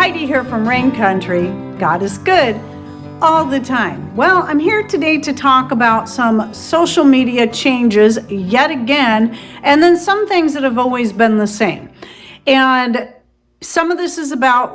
Heidi here from Rain Country. God is good all the time. Well, I'm here today to talk about some social media changes yet again, and then some things that have always been the same. And some of this is about,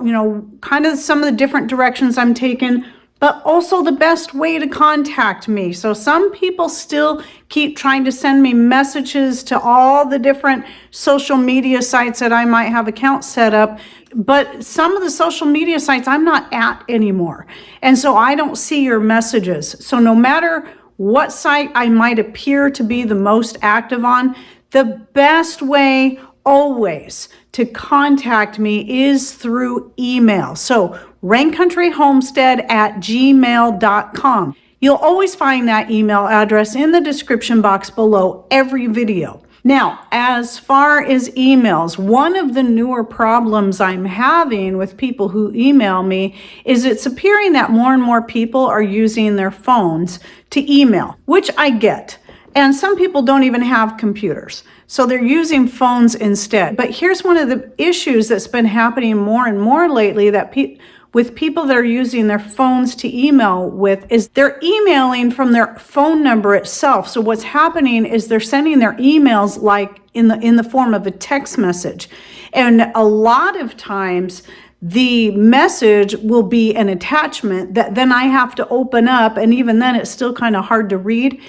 kind of some of the different directions I'm taking, but also the best way to contact me. So some people still keep trying to send me messages to all the different social media sites that I might have accounts set up, but some of the social media sites I'm not at anymore. And so I don't see your messages. So no matter what site I might appear to be the most active on, the best way always to contact me is through email. So raincountryhomestead@gmail.com. You'll always find that email address in the description box below every video. Now, as far as emails, one of the newer problems I'm having with people who email me is it's appearing that more and more people are using their phones to email, which I get. And some people don't even have computers, so they're using phones instead. But here's one of the issues that's been happening more and more lately that with people that are using their phones to email with is they're emailing from their phone number itself. So what's happening is they're sending their emails like in the form of a text message. And a lot of times the message will be an attachment that then I have to open up, and even then it's still kind of hard to read.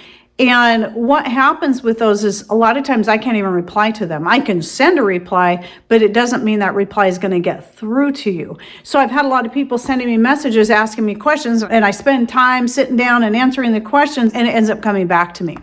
And what happens with those is a lot of times I can't even reply to them. I can send a reply, but it doesn't mean that reply is going to get through to you. So I've had a lot of people sending me messages, asking me questions, and I spend time sitting down and answering the questions, and it ends up coming back to me.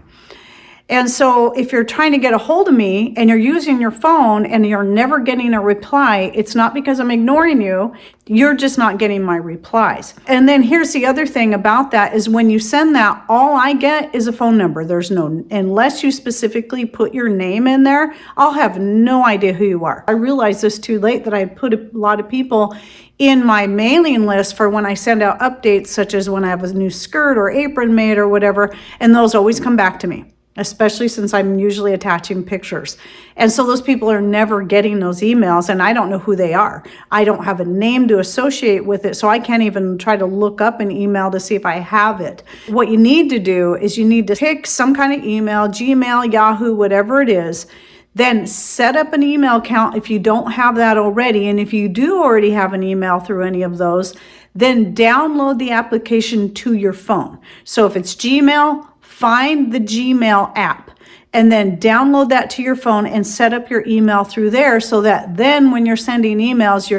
And so if you're trying to get a hold of me and you're using your phone and you're never getting a reply, it's not because I'm ignoring you, you're just not getting my replies. And then here's the other thing about that is when you send that, all I get is a phone number. There's no, unless you specifically put your name in there, I'll have no idea who you are. I realized this too late that I put a lot of people in my mailing list for when I send out updates, such as when I have a new skirt or apron made or whatever, and those always come back to me, especially since I'm usually attaching pictures. And so those people are never getting those emails, and I don't know who they are. I don't have a name to associate with it, so I can't even try to look up an email to see if I have it. What you need to do is you need to pick some kind of email, Gmail, Yahoo, whatever it is, then set up an email account if you don't have that already. And if you do already have an email through any of those, then download the application to your phone. So if it's Gmail, find the Gmail app and then download that to your phone and set up your email through there so that then when you're sending emails,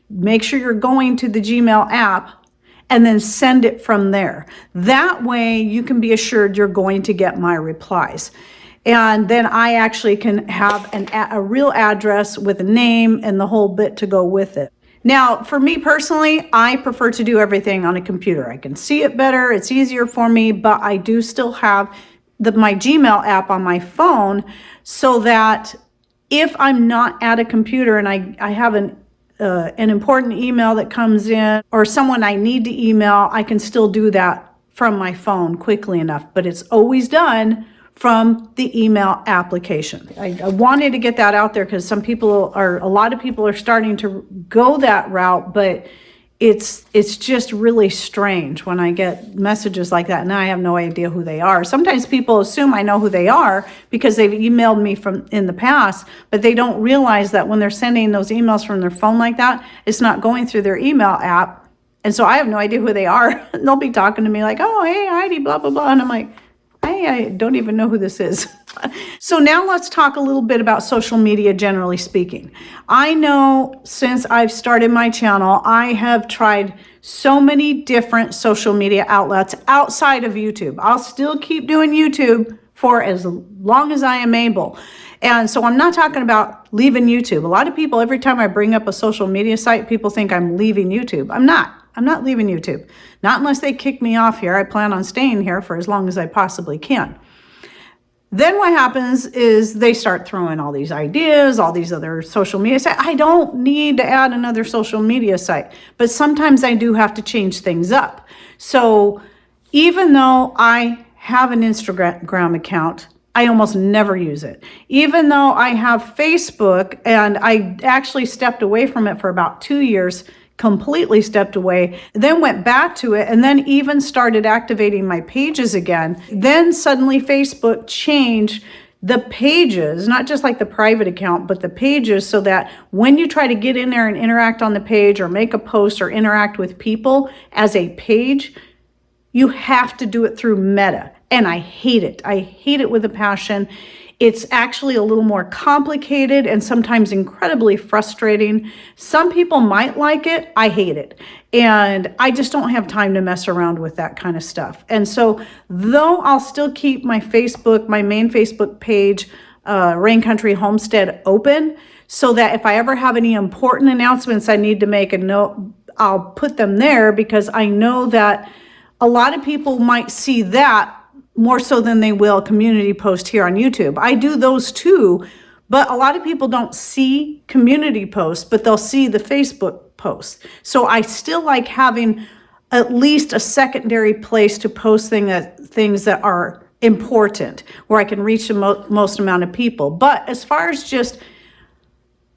make sure you're going to the Gmail app and then send it from there. That way you can be assured you're going to get my replies. And then I actually can have a real address with a name and the whole bit to go with it. Now, for me personally, I prefer to do everything on a computer. I can see it better, it's easier for me, but I do still have my Gmail app on my phone so that if I'm not at a computer and I have an important email that comes in or someone I need to email, I can still do that from my phone quickly enough, but it's always done from the email application. I wanted to get that out there because a lot of people are starting to go that route, but it's just really strange when I get messages like that and I have no idea who they are. Sometimes people assume I know who they are because they've emailed me from in the past, but they don't realize that when they're sending those emails from their phone like that, it's not going through their email app. And so I have no idea who they are. They'll be talking to me like, oh, hey, Heidi, blah, blah, blah. And I'm like, I don't even know who this is. So now let's talk a little bit about social media, generally speaking. I know since I've started my channel, I have tried so many different social media outlets outside of YouTube. I'll still keep doing YouTube for as long as I am able. And so I'm not talking about leaving YouTube. A lot of people, every time I bring up a social media site, people think I'm leaving YouTube. I'm not leaving YouTube. Not unless they kick me off here. I plan on staying here for as long as I possibly can. Then what happens is they start throwing all these ideas, all these other social media sites. I don't need to add another social media site, but sometimes I do have to change things up. So even though I have an Instagram account, I almost never use it. Even though I have Facebook, and I actually stepped away from it for about 2 years completely stepped away, then went back to it, and then even started activating my pages again. Then suddenly Facebook changed the pages, not just like the private account, but the pages, so that when you try to get in there and interact on the page or make a post or interact with people as a page, you have to do it through Meta. And I hate it. I hate it with a passion. It's actually a little more complicated and sometimes incredibly frustrating. Some people might like it. I hate it. And I just don't have time to mess around with that kind of stuff. And so though I'll still keep my Facebook, my main Facebook page, Rain Country Homestead, open, so that if I ever have any important announcements I need to make a note, I'll put them there, because I know that a lot of people might see that more so than they will community post here on YouTube. I do those too, but a lot of people don't see community posts, but they'll see the Facebook posts. So I still like having at least a secondary place to post things that are important, where I can reach the most amount of people. But as far as just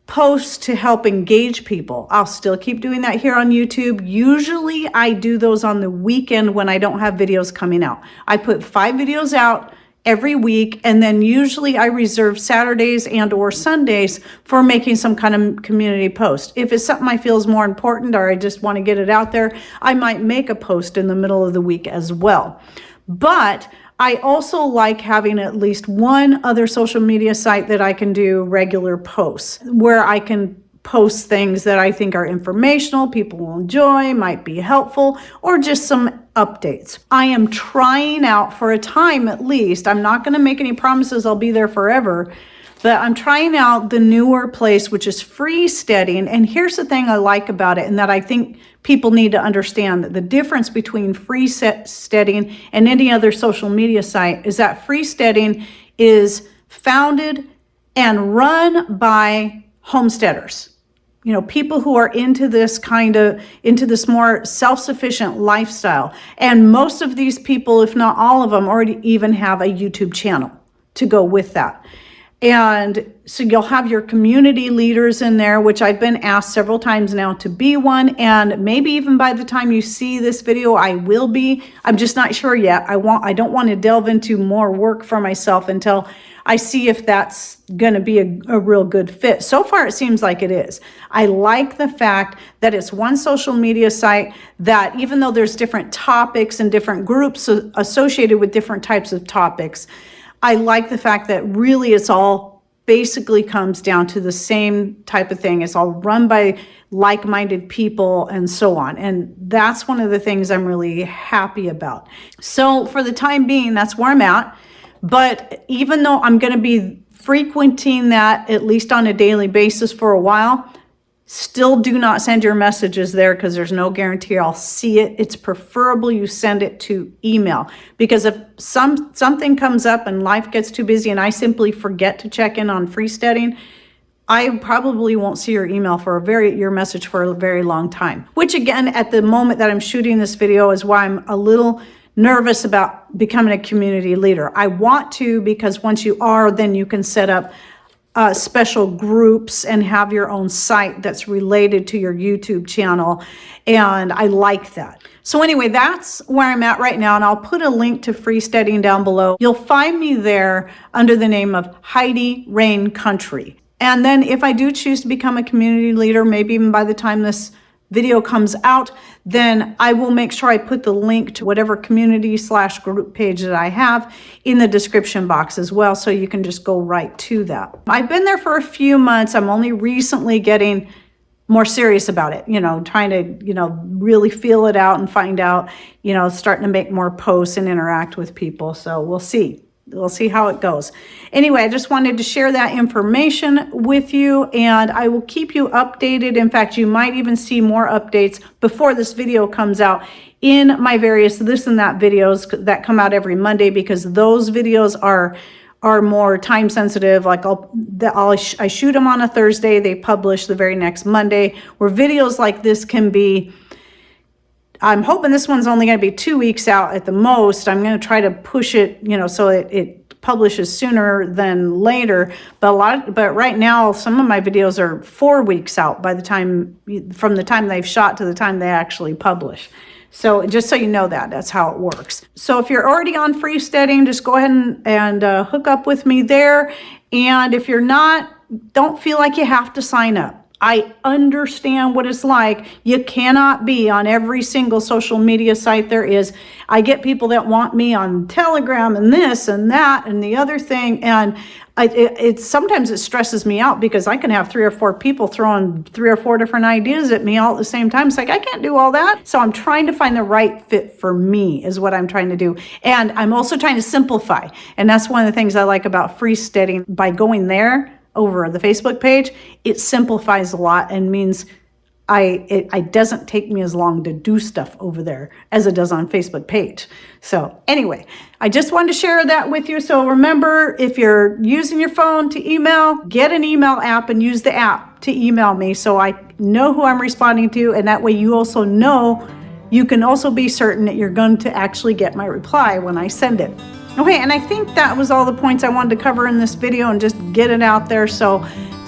posts to help engage people, I'll still keep doing that here on YouTube. Usually I do those on the weekend when I don't have videos coming out. I put 5 videos out every week, and then usually I reserve Saturdays and or Sundays for making some kind of community post. If it's something I feel is more important, or I just want to get it out there, I might make a post in the middle of the week as well. But I also like having at least one other social media site that I can do regular posts, where I can post things that I think are informational, people will enjoy, might be helpful, or just some updates. I am trying out, for a time at least, I'm not going to make any promises I'll be there forever, but I'm trying out the newer place, which is Freesteading. And here's the thing I like about it, and that I think people need to understand, that the difference between Freesteading and any other social media site is that Freesteading is founded and run by homesteaders. You know, people who are into this more self-sufficient lifestyle. And most of these people, if not all of them, already even have a YouTube channel to go with that. And so you'll have your community leaders in there, which I've been asked several times now to be one. And maybe even by the time you see this video, I will be. I'm just not sure yet. I don't want to delve into more work for myself until I see if that's going to be a real good fit. So far, it seems like it is. I like the fact that it's one social media site that, even though there's different topics and different groups associated with different types of topics, I like the fact that really it's all basically comes down to the same type of thing. It's all run by like-minded people and so on. And that's one of the things I'm really happy about. So for the time being, that's where I'm at. But even though I'm going to be frequenting that at least on a daily basis for a while, still do not send your messages there, because there's no guarantee I'll see it. It's preferable you send it to email, because if something comes up and life gets too busy and I simply forget to check in on Freesteading, I probably won't see your message for a very long time. Which again, at the moment that I'm shooting this video, is why I'm a little nervous about becoming a community leader. I want to, because once you are, then you can set up special groups and have your own site that's related to your YouTube channel. And I like that. So anyway, that's where I'm at right now. And I'll put a link to Freesteading down below. You'll find me there under the name of Heidi Rain Country. And then if I do choose to become a community leader, maybe even by the time this video comes out, then I will make sure I put the link to whatever community/group page that I have in the description box as well, so you can just go right to that. I've been there for a few months. I'm only recently getting more serious about it, trying to, really feel it out and find out, starting to make more posts and interact with people. So we'll see. We'll see how it goes. Anyway, I just wanted to share that information with you, and I will keep you updated. In fact, you might even see more updates before this video comes out in my various this and that videos that come out every Monday, because those videos are more time sensitive. Like I shoot them on a Thursday, they publish the very next Monday, where videos like this can be, I'm hoping this one's only going to be 2 weeks out at the most. I'm going to try to push it, so it publishes sooner than later, but right now some of my videos are 4 weeks out from the time they've shot to the time they actually publish. So just so you know that's how it works. So if you're already on Freesteading, just go ahead and hook up with me there. And if you're not, don't feel like you have to sign up. I understand what it's like. You cannot be on every single social media site there is. I get people that want me on Telegram and this and that and the other thing. And sometimes it stresses me out because I can have 3 or 4 people throwing 3 or 4 different ideas at me all at the same time. It's like, I can't do all that. So I'm trying to find the right fit for me is what I'm trying to do. And I'm also trying to simplify. And that's one of the things I like about Freesteading. By going there, over the Facebook page, it simplifies a lot and means it doesn't take me as long to do stuff over there as it does on Facebook page. So anyway, I just wanted to share that with you. So remember, if you're using your phone to email, get an email app and use the app to email me so I know who I'm responding to. And that way you also know, you can also be certain that you're going to actually get my reply when I send it. Okay, and I think that was all the points I wanted to cover in this video and just get it out there. So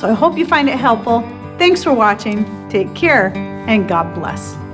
I hope you find it helpful. Thanks for watching. Take care and God bless.